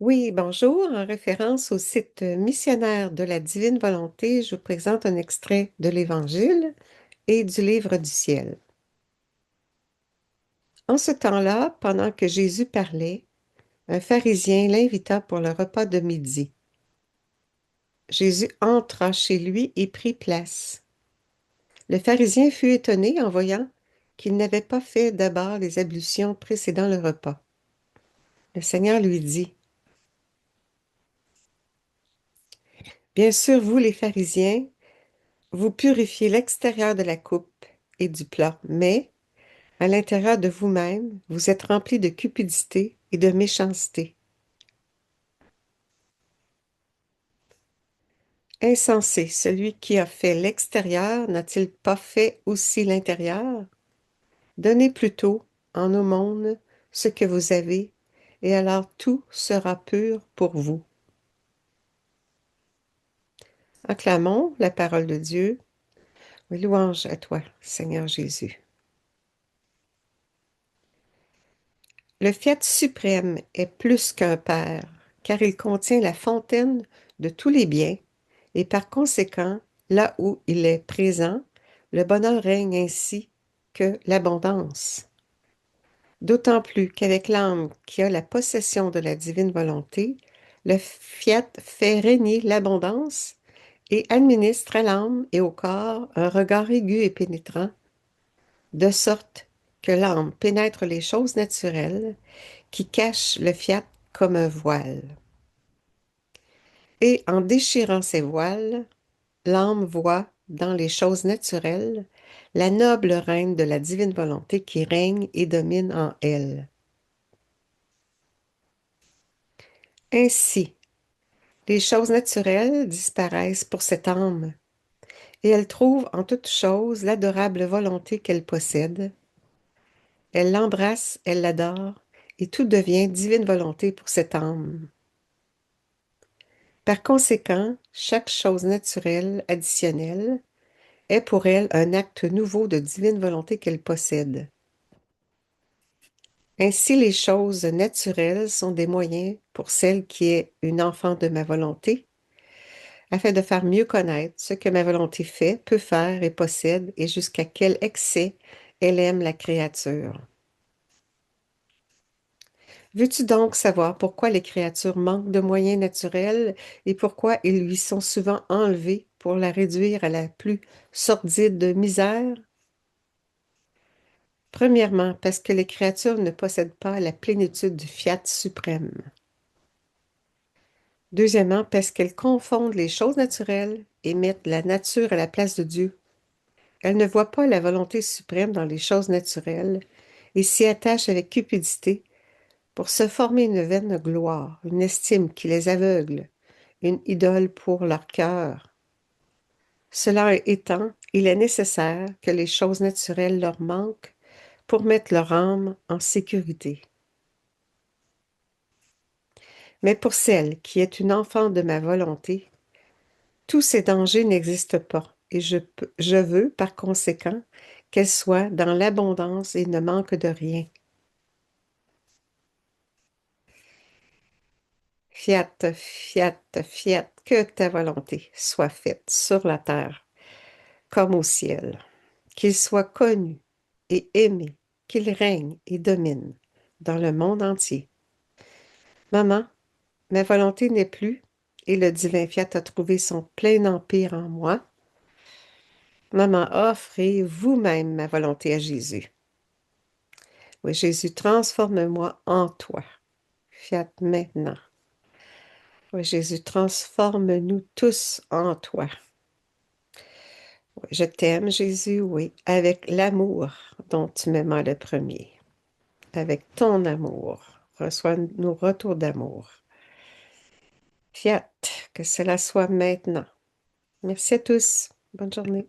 Oui, bonjour. En référence au site missionnaire de la Divine Volonté, je vous présente un extrait de l'Évangile et du Livre du ciel. En ce temps-là, pendant que Jésus parlait, un pharisien l'invita pour le repas de midi. Jésus entra chez lui et prit place. Le pharisien fut étonné en voyant qu'il n'avait pas fait d'abord les ablutions précédant le repas. Le Seigneur lui dit, bien sûr, vous les pharisiens, vous purifiez l'extérieur de la coupe et du plat, mais à l'intérieur de vous-même, vous êtes remplis de cupidité et de méchanceté. Insensé, celui qui a fait l'extérieur n'a-t-il pas fait aussi l'intérieur? Donnez plutôt en aumône ce que vous avez, et alors tout sera pur pour vous. Acclamons la parole de Dieu. Louange à toi, Seigneur Jésus. Le Fiat suprême est plus qu'un père, car il contient la fontaine de tous les biens, et par conséquent, là où il est présent, le bonheur règne ainsi que l'abondance. D'autant plus qu'avec l'âme qui a la possession de la divine volonté, le Fiat fait régner l'abondance et administre à l'âme et au corps un regard aigu et pénétrant, de sorte que l'âme pénètre les choses naturelles qui cache le fiat comme un voile. Et en déchirant ces voiles, l'âme voit dans les choses naturelles la noble reine de la divine volonté qui règne et domine en elle. Ainsi, les choses naturelles disparaissent pour cette âme, et elle trouve en toute chose l'adorable volonté qu'elle possède. Elle l'embrasse, elle l'adore, et tout devient divine volonté pour cette âme. Par conséquent, chaque chose naturelle additionnelle est pour elle un acte nouveau de divine volonté qu'elle possède. Ainsi, les choses naturelles sont des moyens pour celle qui est une enfant de ma volonté, afin de faire mieux connaître ce que ma volonté fait, peut faire et possède, et jusqu'à quel excès elle aime la créature. Veux-tu donc savoir pourquoi les créatures manquent de moyens naturels et pourquoi ils lui sont souvent enlevés pour la réduire à la plus sordide misère? Premièrement, parce que les créatures ne possèdent pas la plénitude du fiat suprême. Deuxièmement, parce qu'elles confondent les choses naturelles et mettent la nature à la place de Dieu. Elles ne voient pas la volonté suprême dans les choses naturelles et s'y attachent avec cupidité pour se former une vaine gloire, une estime qui les aveugle, une idole pour leur cœur. Cela étant, il est nécessaire que les choses naturelles leur manquent pour mettre leur âme en sécurité. Mais pour celle qui est une enfant de ma volonté, tous ces dangers n'existent pas, et je veux, par conséquent, qu'elle soit dans l'abondance et ne manque de rien. Fiat, fiat, fiat, que ta volonté soit faite sur la terre comme au ciel, qu'il soit connu et aimé, qu'il règne et domine dans le monde entier. Maman, ma volonté n'est plus, et le divin fiat a trouvé son plein empire en moi. Maman, offrez vous-même ma volonté à Jésus. Oui, Jésus, transforme-moi en toi. Fiat maintenant. Oui, Jésus, transforme-nous tous en toi. Oui, je t'aime, Jésus, oui, avec l'amour dont tu m'aimas le premier. Avec ton amour. Reçois nos retours d'amour. Fiat, que cela soit maintenant. Merci à tous. Bonne journée.